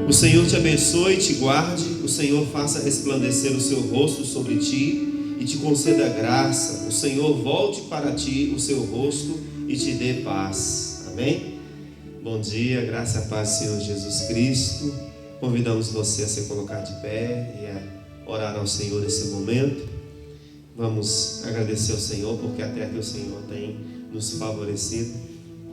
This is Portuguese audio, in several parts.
O Senhor te abençoe e te guarde. O Senhor faça resplandecer o seu rosto sobre ti e te conceda graça. O Senhor volte para ti o seu rosto e te dê paz. Amém? Bom dia, graça e a paz do Senhor Jesus Cristo. Convidamos você a se colocar de pé e a orar ao Senhor nesse momento. Vamos agradecer ao Senhor, porque até aqui o Senhor tem nos favorecido.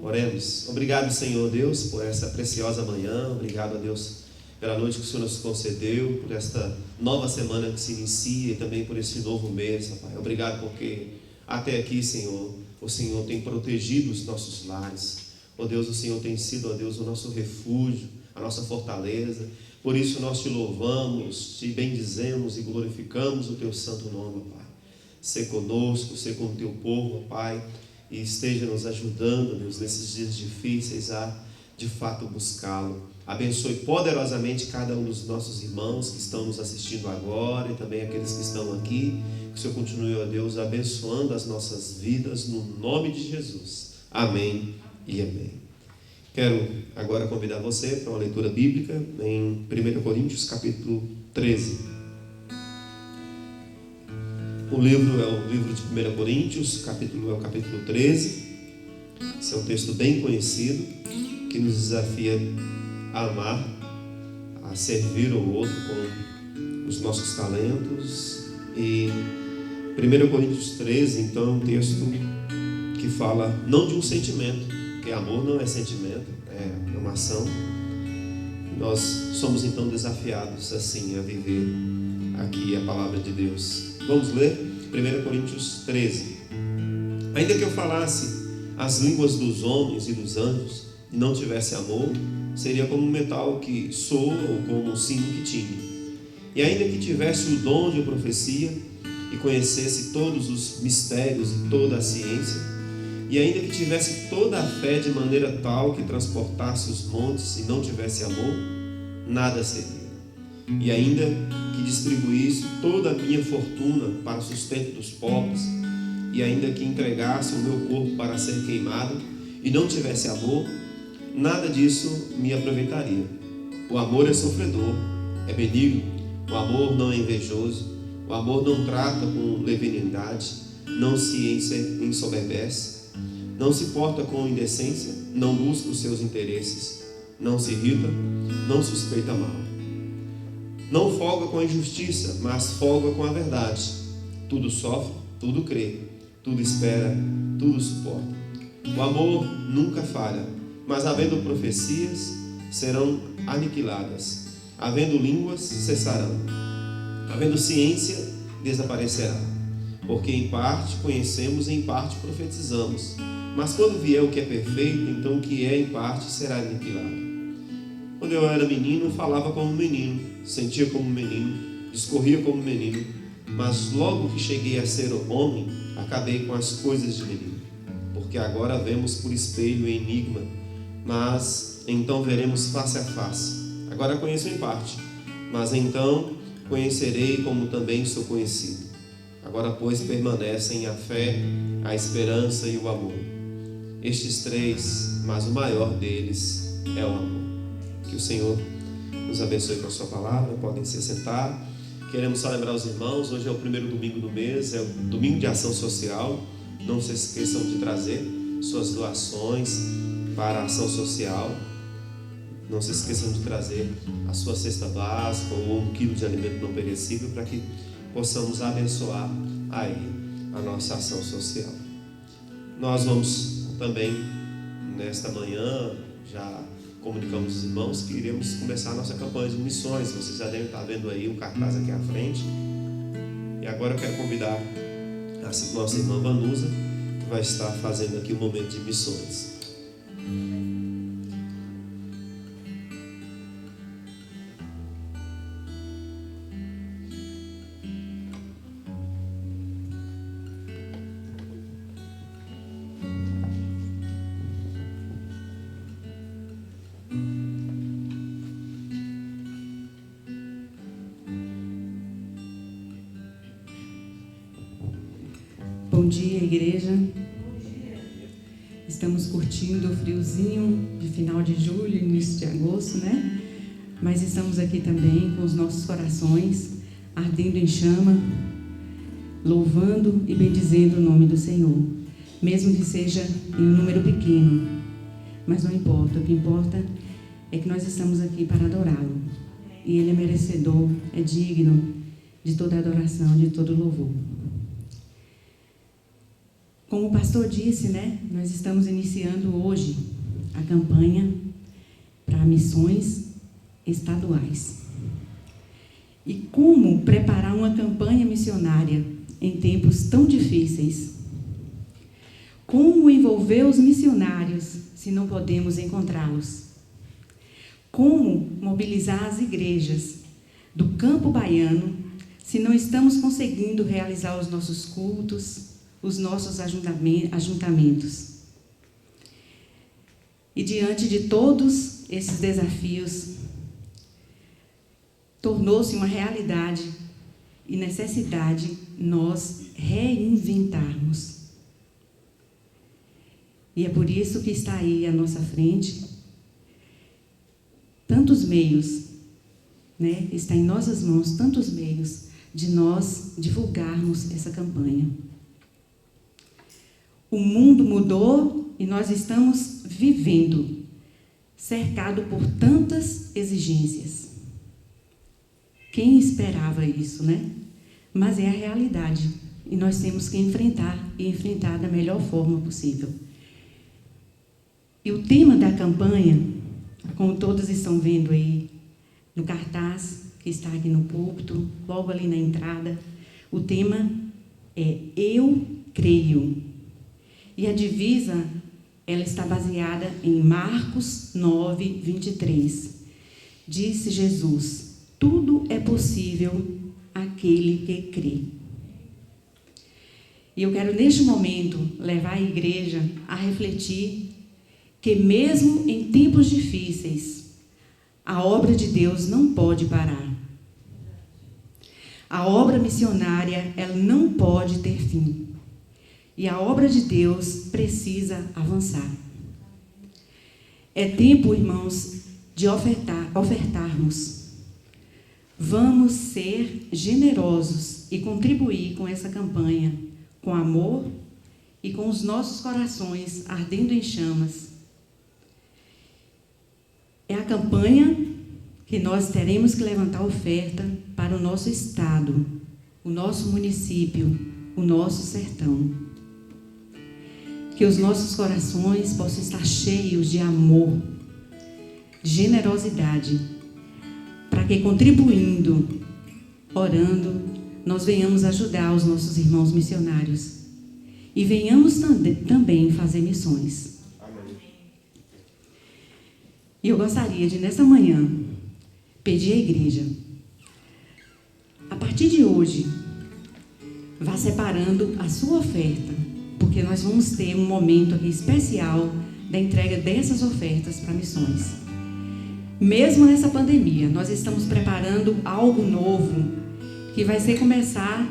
Oremos. Obrigado, Senhor Deus, por essa preciosa manhã. Obrigado a Deus pela noite que o Senhor nos concedeu, por esta nova semana que se inicia e também por esse novo mês, Pai. Obrigado porque até aqui, Senhor, o Senhor tem protegido os nossos lares. Ó Deus, o Senhor tem sido, ó Deus, o nosso refúgio, a nossa fortaleza. Por isso nós te louvamos, te bendizemos e glorificamos o teu santo nome, Pai. Sê conosco, sê com o teu povo, Pai, e esteja nos ajudando, Deus, nesses dias difíceis a, de fato, buscá-lo. Abençoe poderosamente cada um dos nossos irmãos que estão nos assistindo agora e também aqueles que estão aqui. Que o Senhor continue, ó Deus, abençoando as nossas vidas no nome de Jesus. Amém e amém. Quero agora convidar você para uma leitura bíblica em 1 Coríntios capítulo 13. O livro é o livro de 1 Coríntios, capítulo é o capítulo 13. Esse é um texto bem conhecido que nos desafia a amar, a servir o outro com os nossos talentos. E 1 Coríntios 13, então, é um texto que fala não de um sentimento, porque amor não é sentimento, é uma ação. Nós somos então desafiados assim a viver aqui a palavra de Deus. Vamos ler 1 Coríntios 13. Ainda que eu falasse as línguas dos homens e dos anjos e não tivesse amor, seria como um metal que soa ou como um sino que tine. E ainda que tivesse o dom de profecia e conhecesse todos os mistérios e toda a ciência, e ainda que tivesse toda a fé de maneira tal que transportasse os montes e não tivesse amor, nada seria. E ainda que distribuísse toda a minha fortuna para o sustento dos pobres, e ainda que entregasse o meu corpo para ser queimado e não tivesse amor, nada disso me aproveitaria. O amor é sofredor, é benigno, o amor não é invejoso, o amor não trata com leviandade, não se ensoberbece, não se porta com indecência, não busca os seus interesses, não se irrita, não suspeita mal. Não folga com a injustiça, mas folga com a verdade. Tudo sofre, tudo crê, tudo espera, tudo suporta. O amor nunca falha, mas havendo profecias, serão aniquiladas. Havendo línguas, cessarão. Havendo ciência, desaparecerá. Porque em parte conhecemos e em parte profetizamos. Mas quando vier o que é perfeito, então o que é em parte será aniquilado. Quando eu era menino, falava como menino, sentia como menino, discorria como menino, mas logo que cheguei a ser homem, acabei com as coisas de menino. Porque agora vemos por espelho e enigma, mas então veremos face a face. Agora conheço em parte, mas então conhecerei como também sou conhecido. Agora, pois, permanecem a fé, a esperança e o amor. Estes três, mas o maior deles é o amor. Que o Senhor nos abençoe com a sua palavra. Podem se sentar. Queremos só lembrar os irmãos, hoje é o primeiro domingo do mês, é o domingo de ação social. Não se esqueçam de trazer suas doações para a ação social. Não se esqueçam de trazer a sua cesta básica ou 1 quilo de alimento não perecível para que possamos abençoar aí a nossa ação social. Nós vamos também, nesta manhã, já comunicamos os irmãos que iremos começar a nossa campanha de missões. Vocês já devem estar vendo aí o cartaz aqui à frente. E agora eu quero convidar a nossa irmã Vanusa, que vai estar fazendo aqui o momento de missões. Bom dia, igreja. Estamos curtindo o friozinho de final de julho, início de agosto, né? mas estamos aqui também com os nossos corações ardendo em chama, louvando e bendizendo o nome do Senhor, mesmo que seja em um número pequeno, mas não importa. O que importa é que nós estamos aqui para adorá-lo, e Ele é merecedor, é digno de toda adoração, de todo louvor. Como o pastor disse, nós estamos iniciando hoje a campanha para missões estaduais. E como preparar uma campanha missionária em tempos tão difíceis? Como envolver os missionários se não podemos encontrá-los? Como mobilizar as igrejas do campo baiano se não estamos conseguindo realizar os nossos cultos, os nossos ajuntamentos? E diante de todos esses desafios, tornou-se uma realidade e necessidade nós reinventarmos. E é por isso que está aí à nossa frente tantos meios, está em nossas mãos tantos meios de nós divulgarmos essa campanha. O mundo mudou e nós estamos vivendo, cercado por tantas exigências. Quem esperava isso, Mas é a realidade, e nós temos que enfrentar da melhor forma possível. E o tema da campanha, como todos estão vendo aí no cartaz, que está aqui no púlpito, logo ali na entrada, o tema é Eu Creio. E a divisa, ela está baseada em Marcos 9, 23. Disse Jesus: tudo é possível àquele que crê. E eu quero, neste momento, levar a igreja a refletir que, mesmo em tempos difíceis, a obra de Deus não pode parar. A obra missionária, ela não pode ter fim. E a obra de Deus precisa avançar. É tempo, irmãos, de ofertarmos. Vamos ser generosos e contribuir com essa campanha, com amor e com os nossos corações ardendo em chamas. É a campanha que nós teremos que levantar oferta para o nosso estado, o nosso município, o nosso sertão. Que os nossos corações possam estar cheios de amor, de generosidade, para que, contribuindo, orando, nós venhamos ajudar os nossos irmãos missionários e venhamos também fazer missões. Amém. E eu gostaria de, nessa manhã, pedir à igreja, a partir de hoje, vá separando a sua oferta, porque nós vamos ter um momento aqui especial da entrega dessas ofertas para missões. Mesmo nessa pandemia, nós estamos preparando algo novo que vai ser começar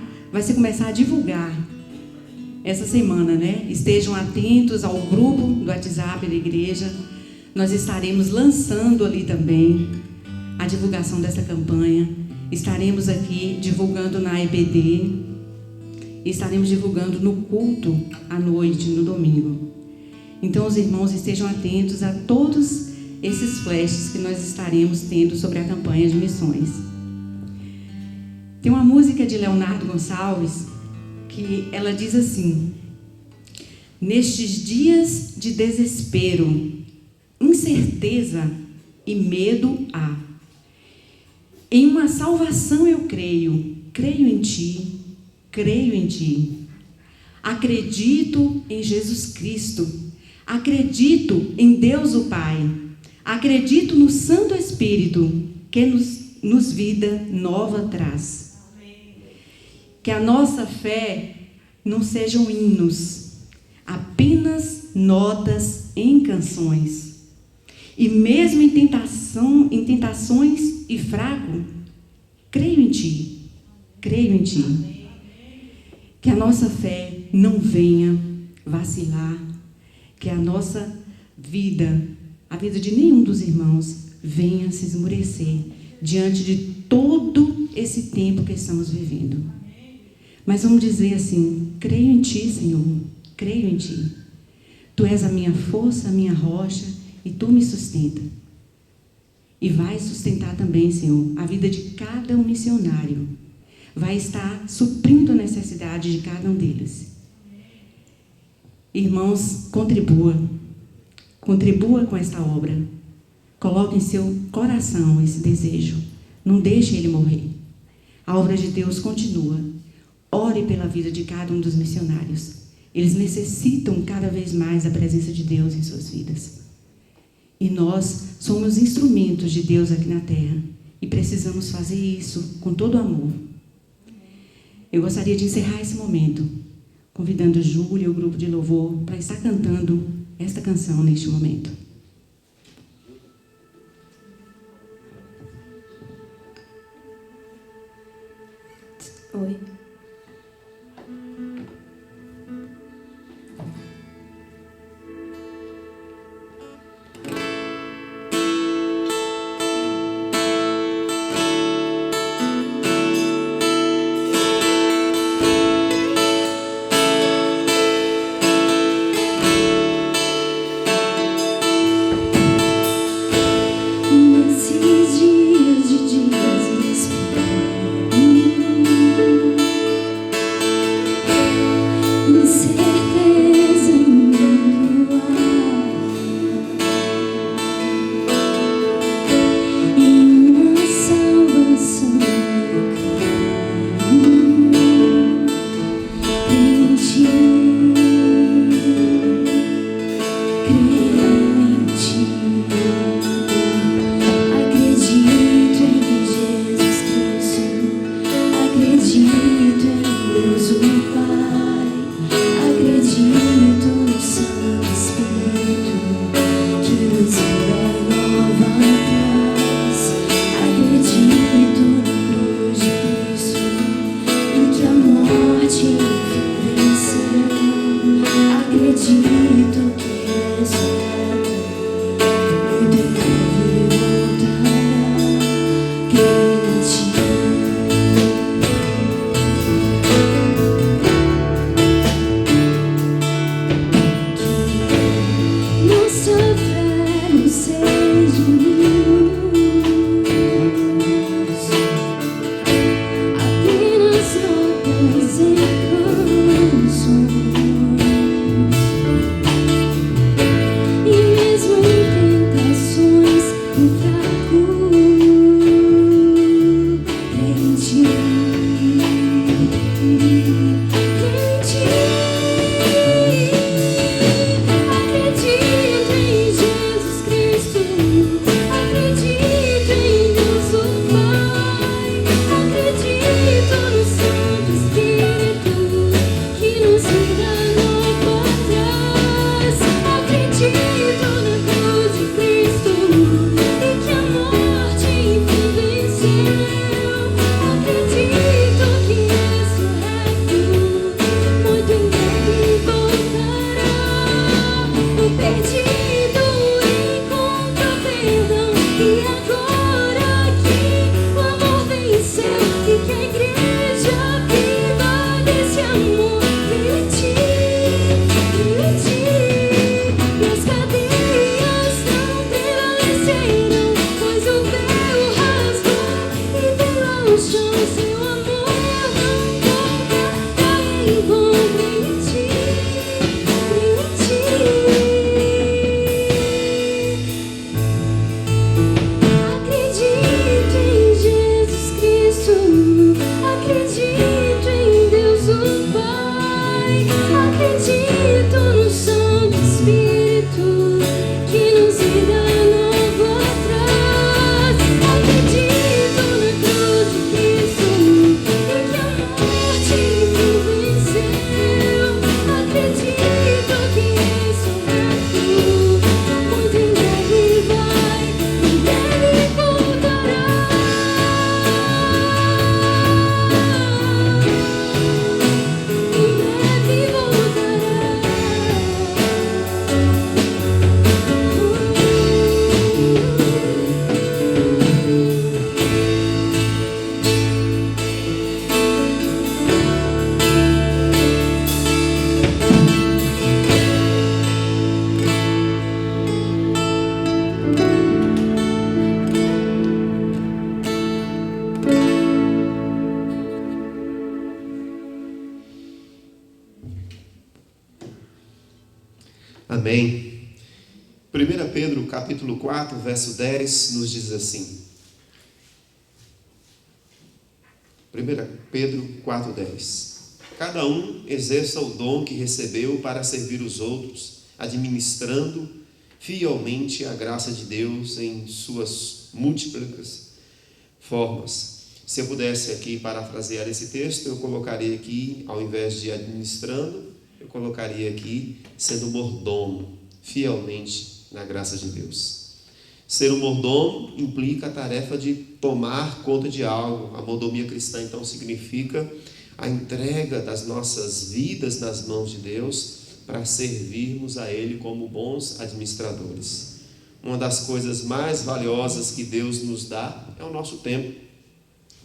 a divulgar essa semana, Estejam atentos ao grupo do WhatsApp da igreja. Nós estaremos lançando ali também a divulgação dessa campanha. Estaremos aqui divulgando na EBD. E estaremos divulgando no culto à noite, no domingo. Então, os irmãos estejam atentos a todos esses flashes que nós estaremos tendo sobre a campanha de missões. Tem uma música de Leonardo Gonçalves que ela diz assim: nestes dias de desespero, incerteza e medo há. Em uma salvação eu creio em ti. Creio em ti. Acredito em Jesus Cristo. Acredito em Deus o Pai. Acredito no Santo Espírito que nos vida nova traz. Que a nossa fé não sejam hinos, apenas notas em canções. E mesmo em tentações e fraco, creio em ti. Creio em ti. Que a nossa fé não venha vacilar, que a nossa vida, a vida de nenhum dos irmãos, venha se esmurecer diante de todo esse tempo que estamos vivendo. Mas vamos dizer assim: creio em Ti, Senhor, creio em Ti. Tu és a minha força, a minha rocha, e Tu me sustenta. E vai sustentar também, Senhor, a vida de cada um missionário. Vai estar suprindo a necessidade de cada um deles. Irmãos, contribua com esta obra. Coloque em seu coração esse desejo. Não deixe ele morrer. A obra de Deus continua. Ore pela vida de cada um dos missionários. Eles necessitam cada vez mais da presença de Deus em suas vidas. E nós somos instrumentos de Deus aqui na terra. E precisamos fazer isso com todo amor. Eu gostaria de encerrar esse momento convidando Júlia e o grupo de louvor para estar cantando esta canção neste momento. Oi. Nesses dias de dias inesperados, Amém. 1 Pedro capítulo 4, verso 10 nos diz assim. 1 Pedro 4, 10. Cada um exerça o dom que recebeu para servir os outros, administrando fielmente a graça de Deus em suas múltiplas formas. Se eu pudesse aqui parafrasear esse texto, eu colocaria aqui, ao invés de administrando, eu colocaria aqui sendo mordomo, fielmente na graça de Deus. Ser um mordomo implica a tarefa de tomar conta de algo. A mordomia cristã, então, significa a entrega das nossas vidas nas mãos de Deus para servirmos a Ele como bons administradores. Uma das coisas mais valiosas que Deus nos dá é o nosso tempo.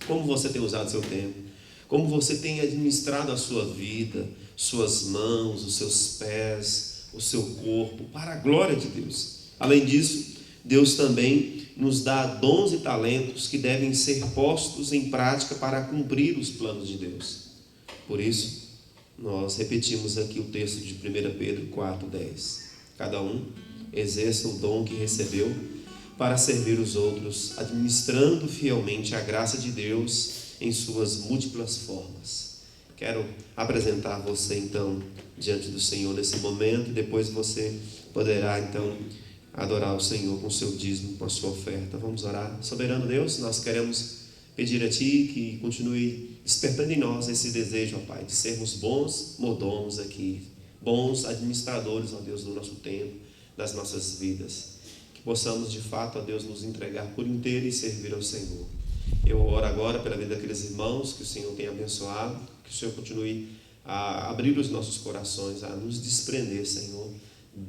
Como você tem usado seu tempo? Como você tem administrado a sua vida, suas mãos, os seus pés, o seu corpo, para a glória de Deus. Além disso, Deus também nos dá dons e talentos que devem ser postos em prática para cumprir os planos de Deus. Por isso, nós repetimos aqui o texto de 1 Pedro 4,10. Cada um exerça o dom que recebeu para servir os outros, administrando fielmente a graça de Deus em suas múltiplas formas. Quero apresentar você, então, diante do Senhor nesse momento, e depois você poderá, então, adorar o Senhor com o seu dízimo, com a sua oferta. Vamos orar. Soberano Deus, nós queremos pedir a Ti que continue despertando em nós esse desejo, ó Pai, de sermos bons mordomos aqui, bons administradores, ó Deus, do nosso tempo, das nossas vidas. Que possamos, de fato, ó Deus, nos entregar por inteiro e servir ao Senhor. Eu oro agora pela vida daqueles irmãos que o Senhor tem abençoado, que o Senhor continue a abrir os nossos corações, a nos desprender, Senhor,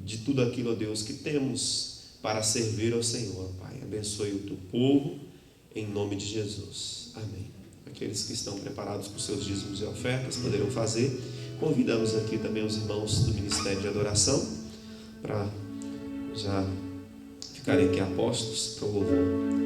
de tudo aquilo, ó Deus, que temos para servir ao Senhor, Pai. Abençoe o Teu povo, em nome de Jesus. Amém. Aqueles que estão preparados para os seus dízimos e ofertas poderão fazer. Convidamos aqui também os irmãos do Ministério de Adoração para já ficarem aqui apostos para o louvor.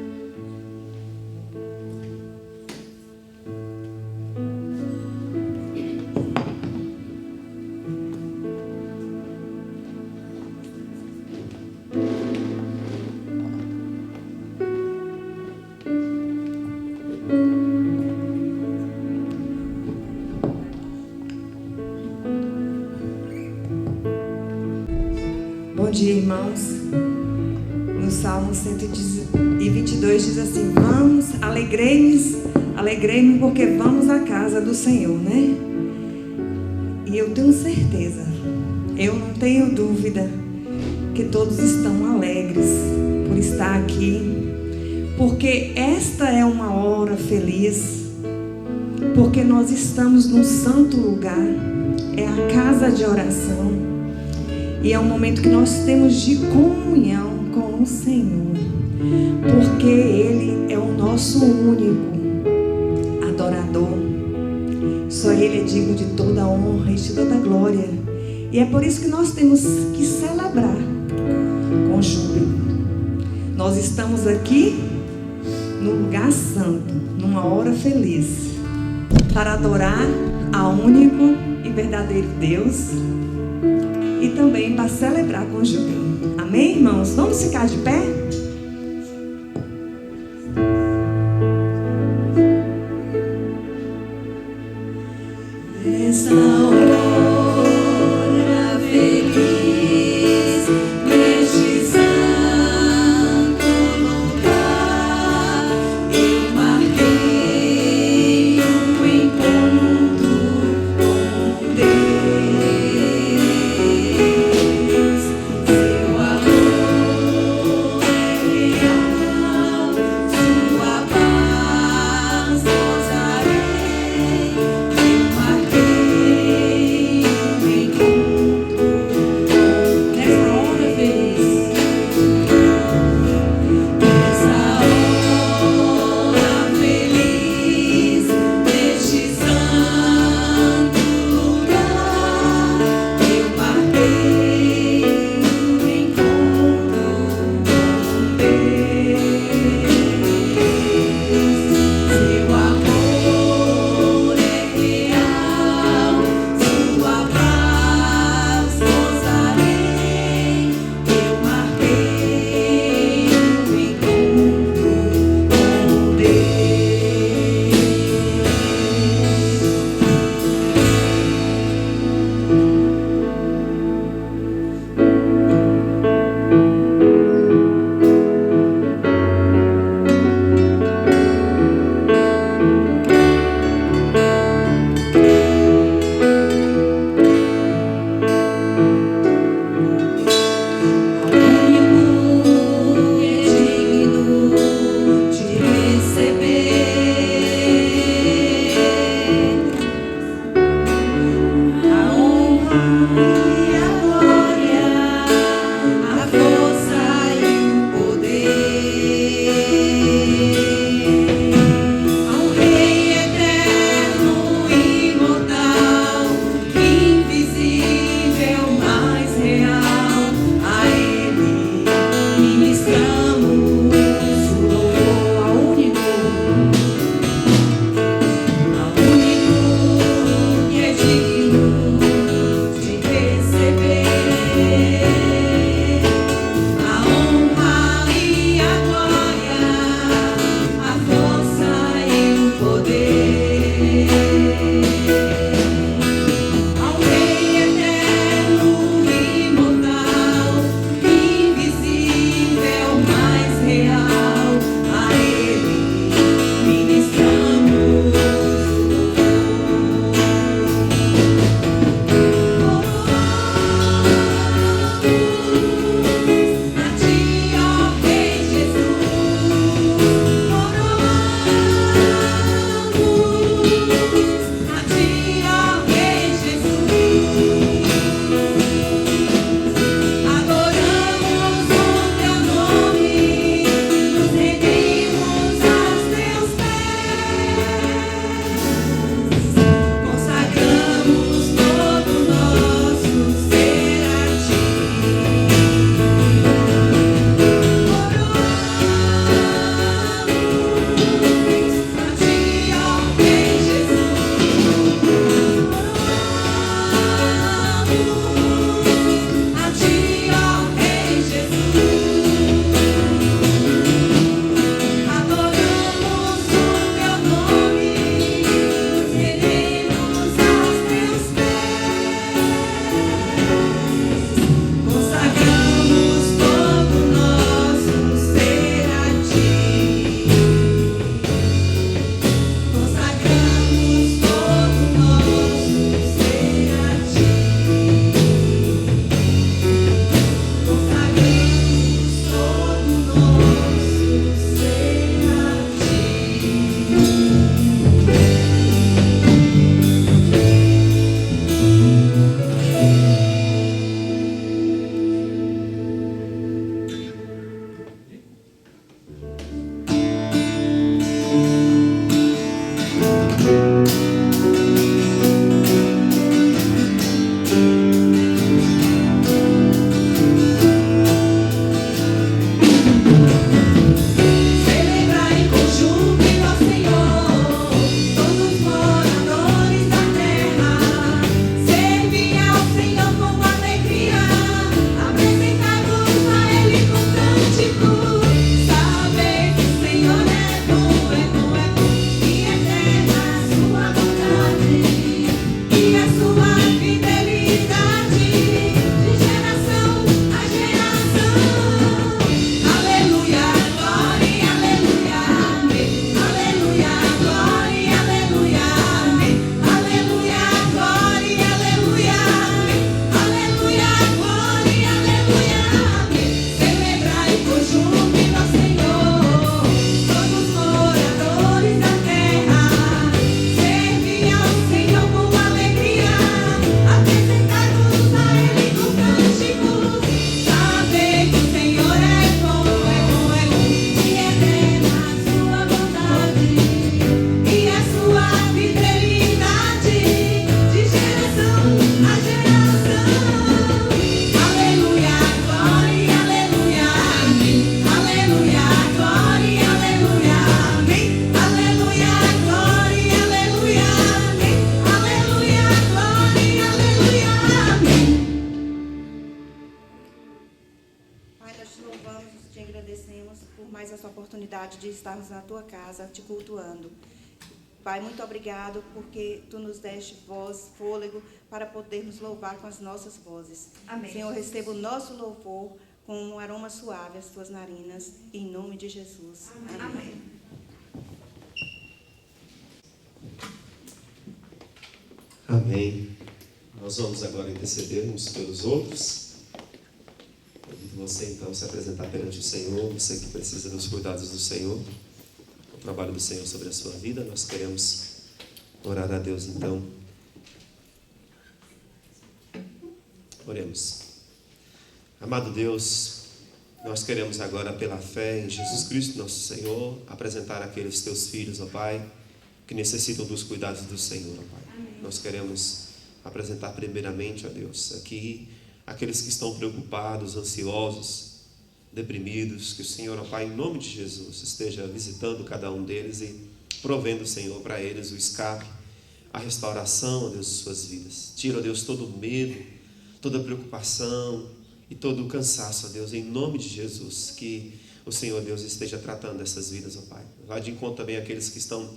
Bom dia, irmãos. No Salmo 122 diz assim: vamos, alegrei-me porque vamos à casa do Senhor, né? E eu tenho certeza, eu não tenho dúvida que todos estão alegres por estar aqui, porque esta é uma hora feliz, porque nós estamos num santo lugar, é a casa de oração. E é um momento que nós temos de comunhão com o Senhor, porque Ele é o nosso único adorador. Só Ele é digno de toda a honra e de toda a glória. E é por isso que nós temos que celebrar com júbilo. Nós estamos aqui no lugar santo, numa hora feliz, para adorar ao único e verdadeiro Deus, e também para celebrar com júbilo. Amém, irmãos? Vamos ficar de pé? Essa hora feliz, neste santo lugar, eu marquei um encontro com Deus. Seu amor é real, sua paz gozarei. Eu marquei oportunidade de estarmos na tua casa te cultuando. Pai, muito obrigado porque tu nos deste voz, fôlego, para podermos louvar com as nossas vozes. Amém. Senhor, receba o nosso louvor com um aroma suave às tuas narinas, em nome de Jesus. Amém. Amém. Nós vamos agora interceder uns pelos outros. Convido você então a se apresentar perante o Senhor, você que precisa dos cuidados do Senhor, o trabalho do Senhor sobre a sua vida. Nós queremos orar a Deus então. Oremos. Amado Deus, nós queremos agora, pela fé em Jesus Cristo, nosso Senhor, apresentar aqueles teus filhos, ó Pai, que necessitam dos cuidados do Senhor, ó Pai. Amém. Nós queremos apresentar primeiramente, ó Deus, aqui aqueles que estão preocupados, ansiosos, deprimidos, que o Senhor, ó Pai, em nome de Jesus, esteja visitando cada um deles e provendo, Senhor, para eles o escape, a restauração, ó Deus, de suas vidas. Tira, ó Deus, todo o medo, toda a preocupação e todo o cansaço, ó Deus, em nome de Jesus, que o Senhor, Deus, esteja tratando dessas vidas, ó Pai. Vai de encontro também àqueles que estão,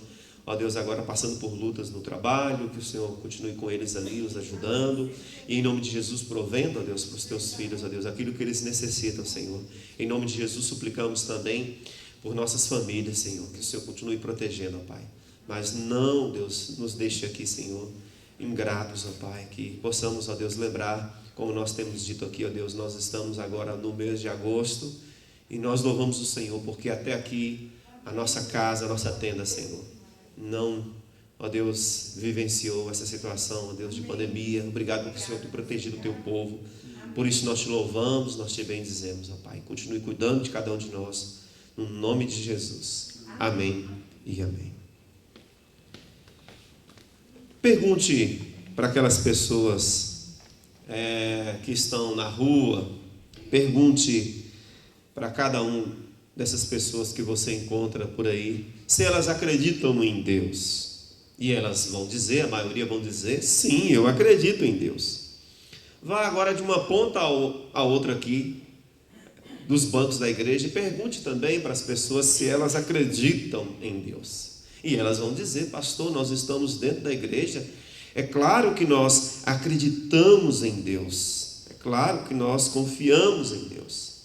ó Deus, agora passando por lutas no trabalho, que o Senhor continue com eles ali, os ajudando, e em nome de Jesus, provendo, ó Deus, para os teus filhos, ó Deus, aquilo que eles necessitam, Senhor. Em nome de Jesus, suplicamos também por nossas famílias, Senhor, que o Senhor continue protegendo, ó Pai. Mas não, Deus, nos deixe aqui, Senhor, ingratos, ó Pai, que possamos, ó Deus, lembrar, como nós temos dito aqui, ó Deus, nós estamos agora no mês de agosto, e nós louvamos o Senhor, porque até aqui, a nossa casa, a nossa tenda, Senhor, não, ó Deus, vivenciou essa situação, ó Deus, de pandemia. Obrigado porque o Senhor tem protegido o teu povo. Por isso nós te louvamos, nós te bendizemos, ó Pai. Continue cuidando de cada um de nós, no nome de Jesus. Amém e amém. Pergunte para aquelas pessoas que estão na rua, pergunte para cada um dessas pessoas que você encontra por aí, se elas acreditam em Deus. E elas vão dizer, a maioria vão dizer, sim, eu acredito em Deus. Vá agora de uma ponta a outra aqui, dos bancos da igreja, e pergunte também para as pessoas se elas acreditam em Deus. E elas vão dizer, pastor, nós estamos dentro da igreja, é claro que nós acreditamos em Deus, é claro que nós confiamos em Deus.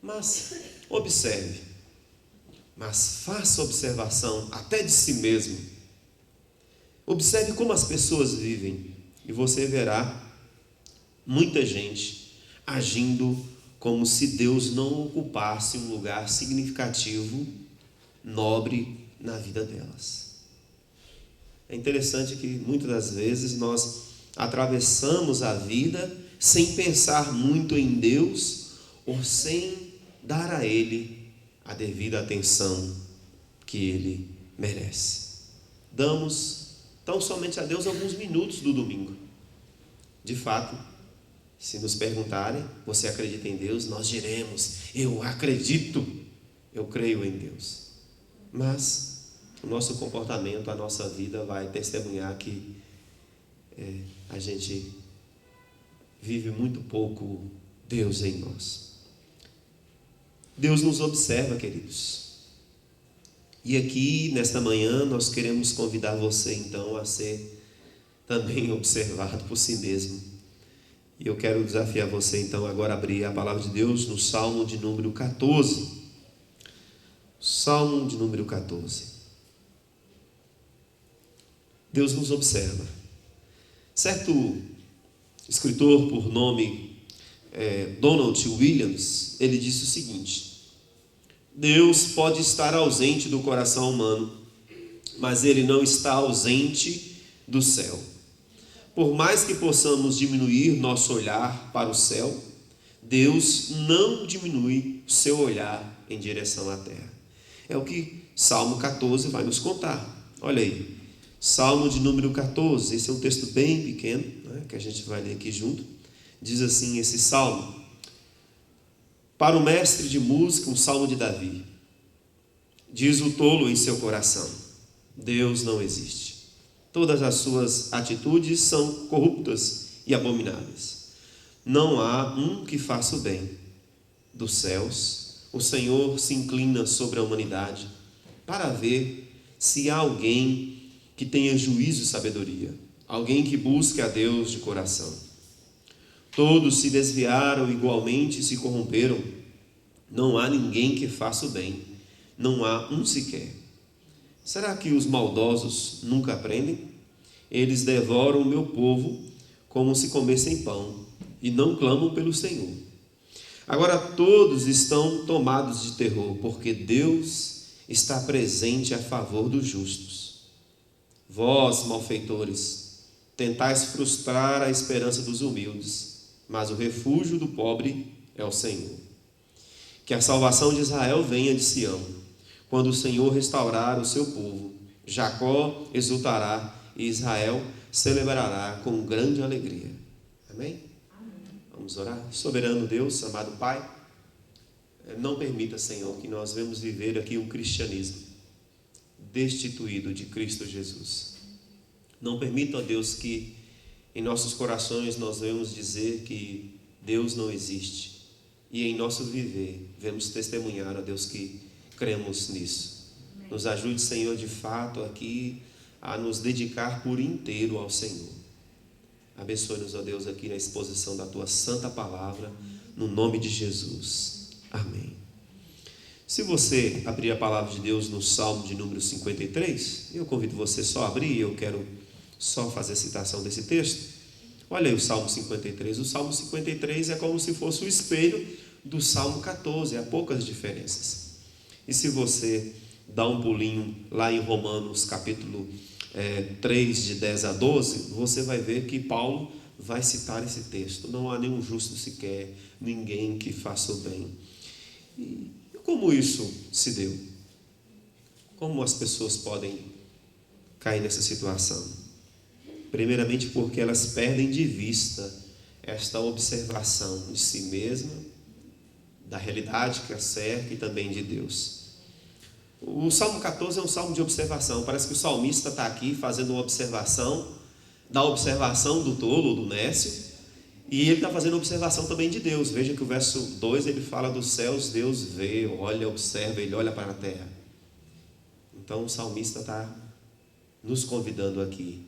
Mas observe, mas faça observação até de si mesmo. Observe como as pessoas vivem e você verá muita gente agindo como se Deus não ocupasse um lugar significativo, nobre na vida delas. É interessante que muitas das vezes nós atravessamos a vida sem pensar muito em Deus ou sem dar a Ele a devida atenção que Ele merece. Damos tão somente a Deus alguns minutos do domingo. De fato, se nos perguntarem, você acredita em Deus? Nós diremos, eu acredito, eu creio em Deus. Mas o nosso comportamento, a nossa vida vai testemunhar que a gente vive muito pouco Deus em nós. Deus nos observa, queridos. E aqui, nesta manhã, nós queremos convidar você, então, a ser também observado por si mesmo. E eu quero desafiar você, então, agora a abrir a palavra de Deus no Salmo de número 14. Salmo de número 14. Deus nos observa. Certo escritor por nome Donald Williams, ele disse o seguinte: Deus pode estar ausente do coração humano, mas Ele não está ausente do céu. Por mais que possamos diminuir nosso olhar para o céu, Deus não diminui o seu olhar em direção à terra. É o que Salmo 14 vai nos contar. Olha aí, Salmo de número 14, esse é um texto bem pequeno, né, que a gente vai ler aqui junto. Diz assim esse salmo: para o mestre de música, um salmo de Davi. Diz o tolo em seu coração: Deus não existe. Todas as suas atitudes são corruptas e abomináveis. Não há um que faça o bem. Dos céus, o Senhor se inclina sobre a humanidade para ver se há alguém que tenha juízo e sabedoria, alguém que busque a Deus de coração. Todos se desviaram igualmente e se corromperam. Não há ninguém que faça o bem, não há um sequer. Será que os maldosos nunca aprendem? Eles devoram o meu povo como se comessem pão e não clamam pelo Senhor. Agora todos estão tomados de terror, porque Deus está presente a favor dos justos. Vós, malfeitores, tentais frustrar a esperança dos humildes, mas o refúgio do pobre é o Senhor. Que a salvação de Israel venha de Sião. Quando o Senhor restaurar o seu povo, Jacó exultará e Israel celebrará com grande alegria. Amém? Vamos orar? Soberano Deus, amado Pai, não permita, Senhor, que nós venhamos viver aqui um cristianismo destituído de Cristo Jesus. Não permita, ó Deus, que em nossos corações nós venhamos dizer que Deus não existe e em nosso viver vemos testemunhar, ó Deus, que cremos nisso. Nos ajude, Senhor, de fato aqui a nos dedicar por inteiro ao Senhor. Abençoe-nos, ó Deus, aqui na exposição da Tua santa palavra, no nome de Jesus. Amém. Se você abrir a palavra de Deus no Salmo de número 53, eu convido você só a abrir, eu quero só fazer a citação desse texto. Olha aí o Salmo 53. O Salmo 53 é como se fosse o espelho do Salmo 14, há poucas diferenças. E se você dá um pulinho lá em Romanos capítulo 3, de 10 a 12, você vai ver que Paulo vai citar esse texto. Não há nenhum justo sequer, ninguém que faça o bem. E como isso se deu? Como as pessoas podem cair nessa situação? Primeiramente porque elas perdem de vista esta observação de si mesma, da realidade que a cerca e também de Deus. O Salmo 14 é um salmo de observação. Parece que o salmista está aqui fazendo uma observação da observação do tolo, do nécio, e ele está fazendo observação também de Deus. Veja que o verso 2 ele fala dos céus, Deus vê, olha, observa, ele olha para a terra. Então o salmista está nos convidando aqui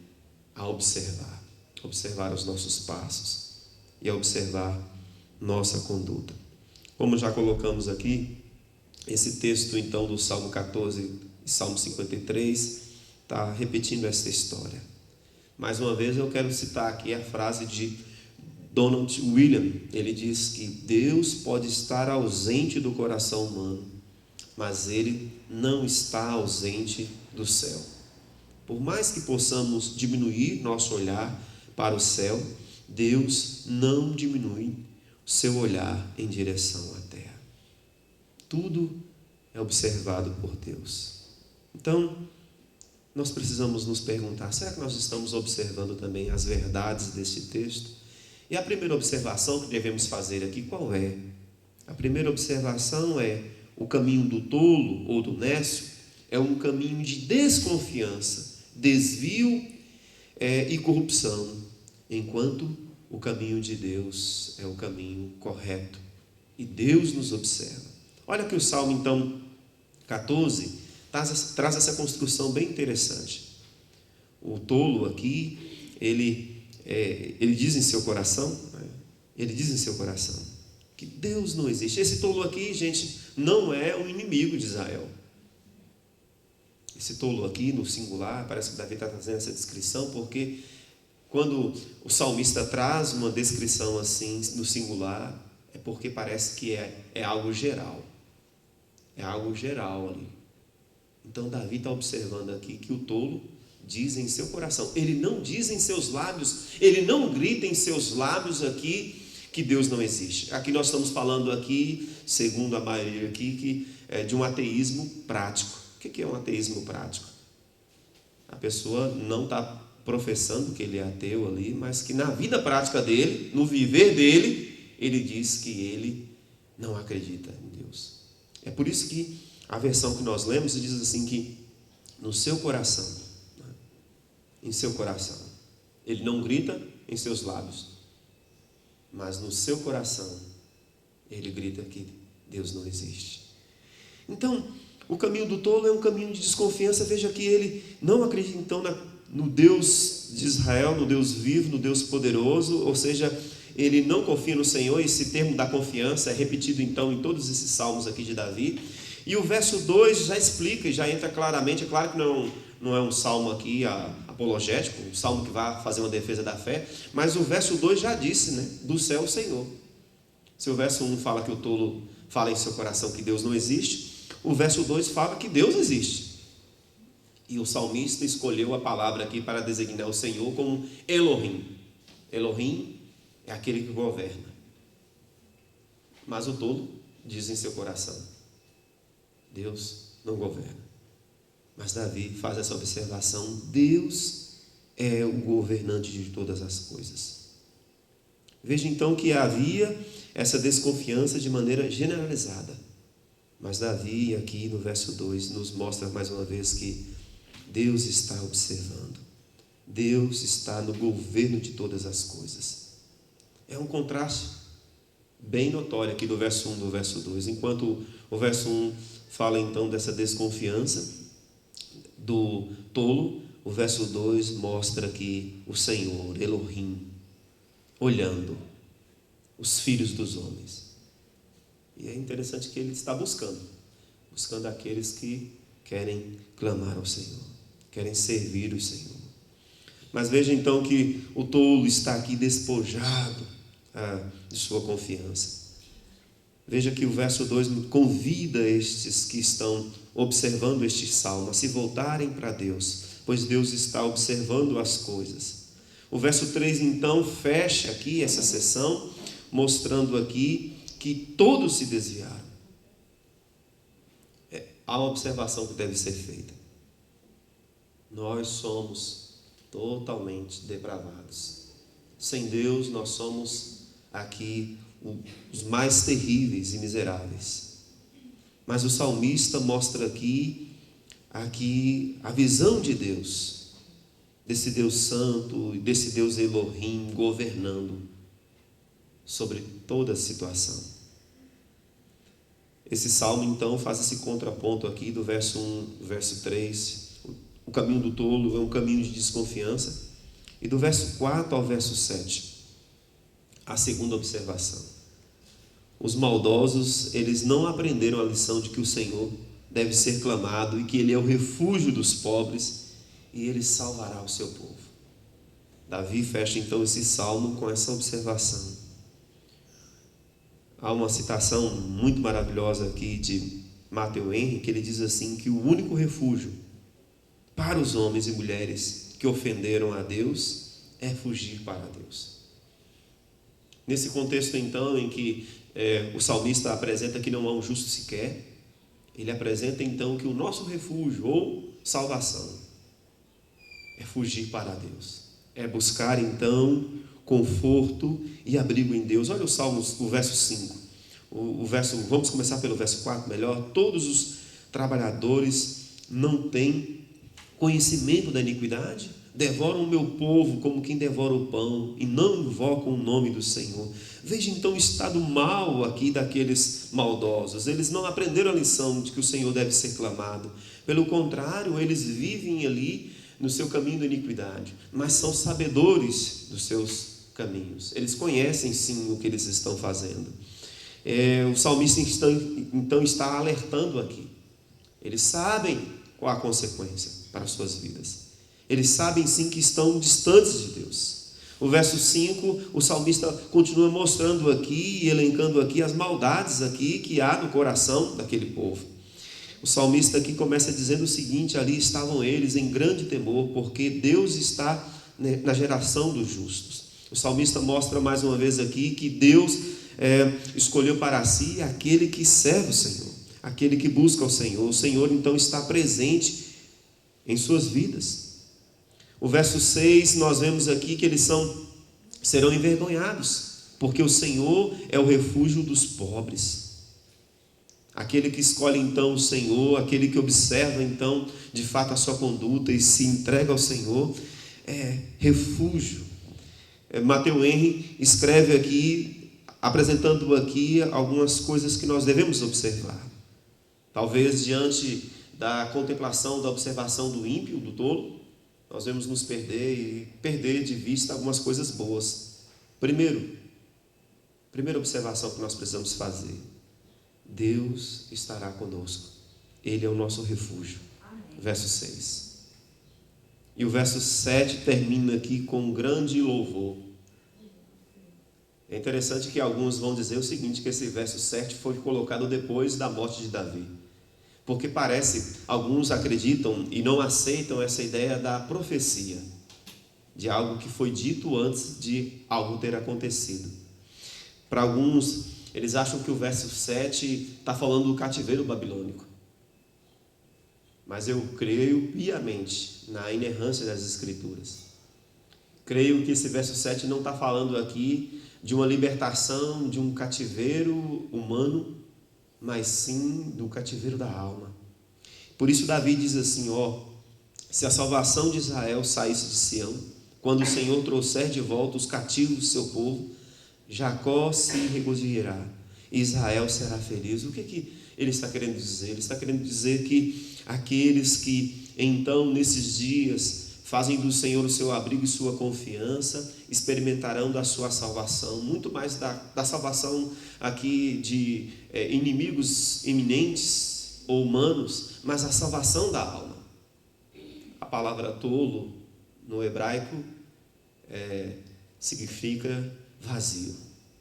a observar os nossos passos e a observar nossa conduta. Como já colocamos aqui, esse texto então do Salmo 14 e Salmo 53 está repetindo essa história. Mais uma vez eu quero citar aqui a frase de Donald William. Ele diz que Deus pode estar ausente do coração humano, mas Ele não está ausente do céu. Por mais que possamos diminuir nosso olhar para o céu, Deus não diminui o seu olhar em direção à terra. Tudo é observado por Deus. Então, nós precisamos nos perguntar, será que nós estamos observando também as verdades desse texto? E a primeira observação que devemos fazer aqui, qual é? A primeira observação é: o caminho do tolo ou do nécio é um caminho de desconfiança, desvio e corrupção, enquanto o caminho de Deus é o caminho correto. E Deus nos observa. Olha que o Salmo, então, 14, traz essa construção bem interessante. O tolo aqui, ele diz em seu coração, que Deus não existe. Esse tolo aqui, gente, não é um inimigo de Israel. Esse tolo aqui, no singular, parece que Davi está fazendo essa descrição, porque quando o salmista traz uma descrição assim, no singular, é porque parece que é algo geral. É algo geral ali. Então Davi está observando aqui que o tolo diz em seu coração. Ele não diz em seus lábios, ele não grita em seus lábios aqui que Deus não existe. Aqui nós estamos falando aqui, segundo a maioria aqui, de um ateísmo prático. O que é um ateísmo prático? A pessoa não está professando que ele é ateu ali, mas que na vida prática dele, no viver dele, ele diz que ele não acredita em Deus. É por isso que a versão que nós lemos diz assim que no seu coração, em seu coração, ele não grita em seus lábios, mas no seu coração ele grita que Deus não existe. Então, o caminho do tolo é um caminho de desconfiança. Veja que ele não acredita então no Deus de Israel, no Deus vivo, no Deus poderoso, ou seja, ele não confia no Senhor. Esse termo da confiança é repetido então em todos esses salmos aqui de Davi. E o verso 2 já explica, já entra claramente. É claro que não é um salmo aqui apologético, um salmo que vai fazer uma defesa da fé, mas o verso 2 já disse, né? Do céu o Senhor. Se o verso 1 fala que o tolo fala em seu coração que Deus não existe, o verso 2 fala que Deus existe. E o salmista escolheu a palavra aqui para designar o Senhor como Elohim. Elohim é aquele que governa. Mas o tolo diz em seu coração: Deus não governa. Mas Davi faz essa observação: Deus é o governante de todas as coisas. Veja então que havia essa desconfiança de maneira generalizada. Mas Davi, aqui no verso 2, nos mostra mais uma vez que Deus está observando. Deus está no governo de todas as coisas. É um contraste bem notório aqui do verso 1 do verso 2. Enquanto o verso 1 fala então dessa desconfiança do tolo, o verso 2 mostra que o Senhor, Elohim, olhando os filhos dos homens. E é interessante que ele está buscando aqueles que querem clamar ao Senhor, querem servir o Senhor. Mas veja então que o tolo está aqui despojado de sua confiança. Veja que o verso 2 convida estes que estão observando este salmo a se voltarem para Deus, pois Deus está observando as coisas. O verso 3 então fecha aqui essa sessão, mostrando aqui que todos se desviaram. Há uma observação que deve ser feita. Nós somos totalmente depravados. Sem Deus nós somos aqui os mais terríveis e miseráveis. Mas o salmista mostra aqui a visão de Deus, desse Deus santo, desse Deus Elohim governando sobre toda a situação. Esse salmo então faz esse contraponto aqui do verso 1, verso 3. O caminho do tolo é um caminho de desconfiança. E do verso 4 ao verso 7, a segunda observação: os maldosos, eles não aprenderam a lição de que o Senhor deve ser clamado e que Ele é o refúgio dos pobres e Ele salvará o seu povo. Davi fecha então esse salmo com essa observação. Há uma citação muito maravilhosa aqui de Matthew Henry, que ele diz assim, que o único refúgio para os homens e mulheres que ofenderam a Deus é fugir para Deus. Nesse contexto então em que o salmista apresenta que não há um justo sequer, ele apresenta então que o nosso refúgio ou salvação é fugir para Deus, é buscar então conforto e abrigo em Deus. Olha o Salmos, o verso 5. Vamos começar pelo verso 4 melhor. Todos os trabalhadores não têm conhecimento da iniquidade, devoram o meu povo como quem devora o pão e não invocam o nome do Senhor. Veja então o estado mau aqui daqueles maldosos. Eles não aprenderam a lição de que o Senhor deve ser clamado. Pelo contrário, eles vivem ali no seu caminho da iniquidade, mas são sabedores dos seus caminhos. Eles conhecem sim o que eles estão fazendo. O salmista então está alertando aqui. Eles sabem qual a consequência para as suas vidas. Eles sabem sim que estão distantes de Deus. O verso 5, o salmista continua mostrando aqui e elencando aqui as maldades aqui que há no coração daquele povo. O salmista aqui começa dizendo o seguinte: ali estavam eles em grande temor, porque Deus está na geração dos justos. O salmista mostra mais uma vez aqui que Deus escolheu para si aquele que serve o Senhor, aquele que busca o Senhor. O Senhor então está presente em suas vidas. O verso 6, nós vemos aqui que eles serão envergonhados, porque o Senhor é o refúgio dos pobres. Aquele que escolhe então o Senhor, aquele que observa então de fato a sua conduta e se entrega ao Senhor, é refúgio. Matthew Henry escreve aqui apresentando aqui algumas coisas que nós devemos observar. Talvez diante da contemplação, da observação do ímpio, do tolo, nós vamos nos perder de vista algumas coisas boas. Primeira observação que nós precisamos fazer: Deus estará conosco. Ele é o nosso refúgio. Amém. Verso 6. E o verso 7 termina aqui com um grande louvor. É interessante que alguns vão dizer o seguinte, que esse verso 7 foi colocado depois da morte de Davi. Porque alguns acreditam e não aceitam essa ideia da profecia, de algo que foi dito antes de algo ter acontecido. Para alguns, eles acham que o verso 7 está falando do cativeiro babilônico. Mas eu creio piamente na inerrância das Escrituras. Creio que esse verso 7 não está falando aqui de uma libertação de um cativeiro humano, mas sim do cativeiro da alma. Por isso Davi diz assim, se a salvação de Israel saísse de Sião, quando o Senhor trouxer de volta os cativos do seu povo, Jacó se regozijará, Israel será feliz. O que ele está querendo dizer? Ele está querendo dizer que aqueles que então nesses dias fazem do Senhor o seu abrigo e sua confiança, experimentarão da sua salvação, muito mais da salvação aqui de inimigos iminentes ou humanos, mas a salvação da alma. A palavra tolo no hebraico significa vazio.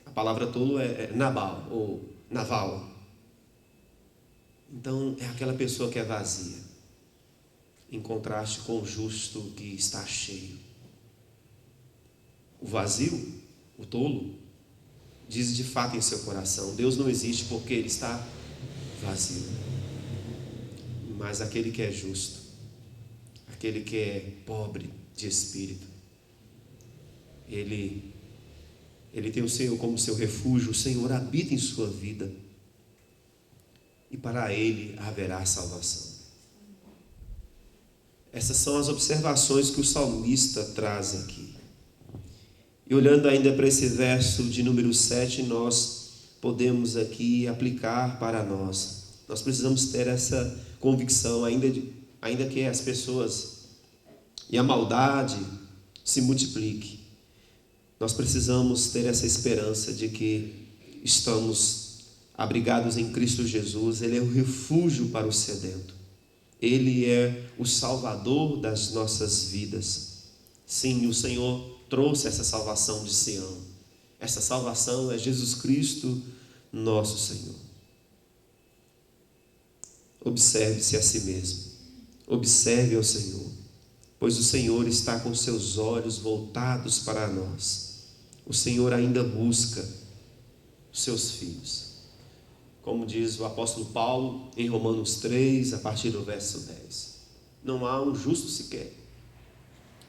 A palavra tolo é nabal ou naval. Então é aquela pessoa que é vazia, em contraste com o justo que está cheio. O vazio, o tolo, diz de fato em seu coração: Deus não existe porque ele está vazio. Mas aquele que é justo, aquele que é pobre de espírito, ele tem o Senhor como seu refúgio. O Senhor habita em sua vida e para ele haverá salvação. Essas são as observações que o salmista traz aqui. E olhando ainda para esse verso de número 7, nós podemos aqui aplicar para nós. Nós precisamos ter essa convicção, ainda que as pessoas e a maldade se multiplique. Nós precisamos ter essa esperança de que estamos abrigados em Cristo Jesus. Ele é o refúgio para o sedento. Ele é o Salvador das nossas vidas. Sim, o Senhor trouxe essa salvação de Sião. Essa salvação é Jesus Cristo, nosso Senhor. Observe-se a si mesmo. Observe ao Senhor, pois o Senhor está com seus olhos voltados para nós. O Senhor ainda busca os seus filhos. Como diz o apóstolo Paulo em Romanos 3, a partir do verso 10. Não há um justo sequer,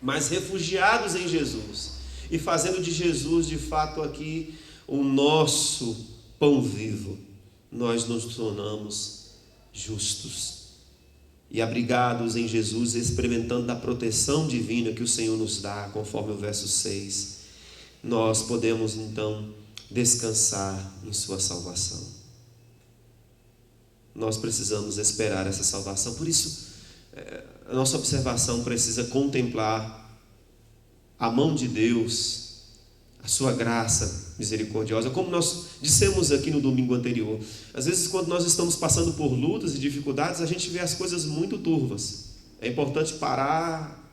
mas refugiados em Jesus e fazendo de Jesus de fato aqui o nosso pão vivo, nós nos tornamos justos e abrigados em Jesus, experimentando da proteção divina que o Senhor nos dá, conforme o verso 6, nós podemos então descansar em sua salvação. Nós precisamos esperar essa salvação. Por isso, a nossa observação precisa contemplar a mão de Deus, a sua graça misericordiosa, como nós dissemos aqui no domingo anterior. Às vezes, quando nós estamos passando por lutas e dificuldades, a gente vê as coisas muito turvas. É importante parar,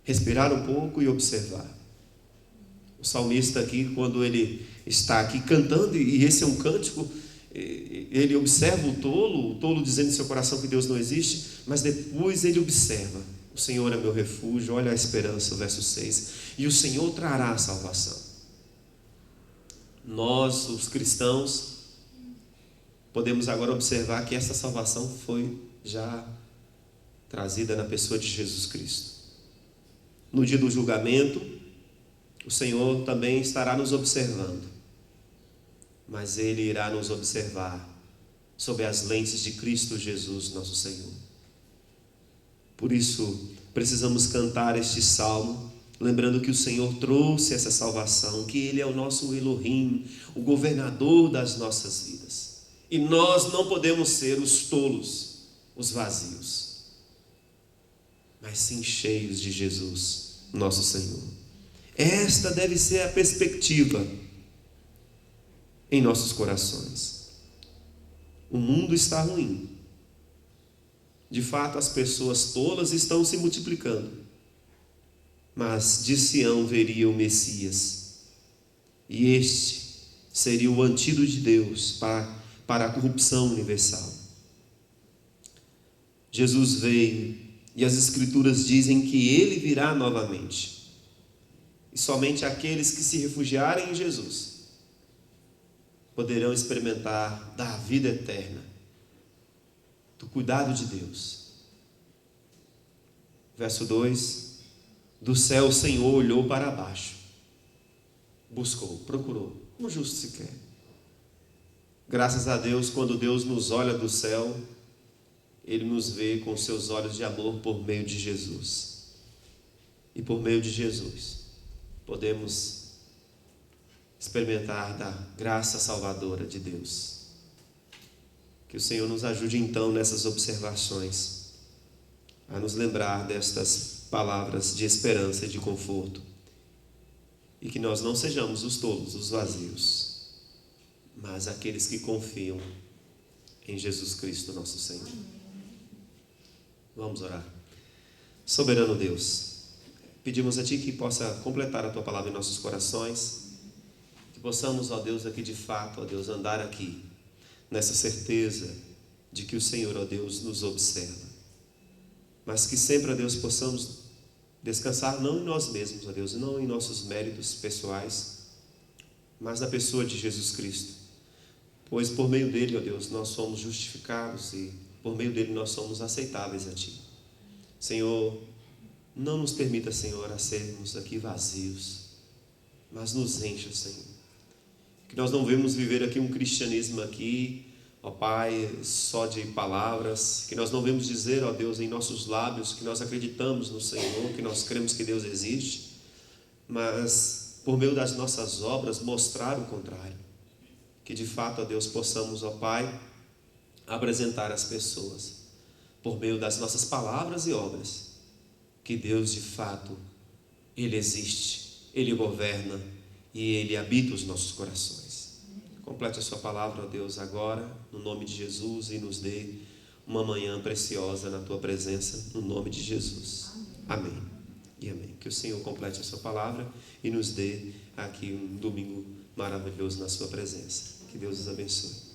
respirar um pouco e observar. O salmista aqui, quando ele está aqui cantando, e esse é um cântico, ele observa o tolo dizendo em seu coração que Deus não existe, mas depois ele observa: o Senhor é meu refúgio, olha a esperança, o verso 6, e o Senhor trará a salvação. Nós, os cristãos, podemos agora observar que essa salvação foi já trazida na pessoa de Jesus Cristo. No dia do julgamento, o Senhor também estará nos observando, mas Ele irá nos observar sob as lentes de Cristo Jesus, nosso Senhor. Por isso, precisamos cantar este salmo lembrando que o Senhor trouxe essa salvação, que Ele é o nosso Elohim, o governador das nossas vidas. E nós não podemos ser os tolos, os vazios, mas sim cheios de Jesus, nosso Senhor. Esta deve ser a perspectiva em nossos corações. O mundo está ruim. De fato, as pessoas tolas estão se multiplicando. Mas de Sião viria o Messias. E este seria o antídoto de Deus para a corrupção universal. Jesus veio e as Escrituras dizem que Ele virá novamente. E somente aqueles que se refugiarem em Jesus poderão experimentar da vida eterna, do cuidado de Deus. Verso 2: do céu o Senhor olhou para baixo, buscou, procurou, um justo sequer. Graças a Deus, quando Deus nos olha do céu, Ele nos vê com seus olhos de amor por meio de Jesus. E por meio de Jesus podemos experimentar da graça salvadora de Deus. Que o Senhor nos ajude então nessas observações, a nos lembrar destas palavras de esperança e de conforto, e que nós não sejamos os tolos, os vazios, mas aqueles que confiam em Jesus Cristo, nosso Senhor. Vamos orar. Soberano Deus, pedimos a Ti que possa completar a Tua palavra em nossos corações, que possamos, ó Deus, aqui de fato, ó Deus, andar aqui nessa certeza de que o Senhor, ó Deus, nos observa, mas que sempre, ó Deus, possamos descansar não em nós mesmos, ó Deus, e não em nossos méritos pessoais, mas na pessoa de Jesus Cristo, pois por meio dele, ó Deus, nós somos justificados e por meio dele nós somos aceitáveis a Ti. Senhor, não nos permita, Senhor, a sermos aqui vazios, mas nos encha, Senhor. Que nós não vamos viver aqui um cristianismo aqui, ó Pai, só de palavras, que nós não vamos dizer, ó Deus, em nossos lábios que nós acreditamos no Senhor, que nós cremos que Deus existe, mas por meio das nossas obras mostrar o contrário. Que de fato, ó Deus, possamos, ó Pai, apresentar às pessoas, por meio das nossas palavras e obras, que Deus de fato, Ele existe, Ele governa e Ele habita os nossos corações. Complete a Sua palavra, ó Deus, agora, no nome de Jesus, e nos dê uma manhã preciosa na Tua presença, no nome de Jesus. Amém e amém. Que o Senhor complete a Sua palavra e nos dê aqui um domingo maravilhoso na Sua presença. Que Deus os abençoe.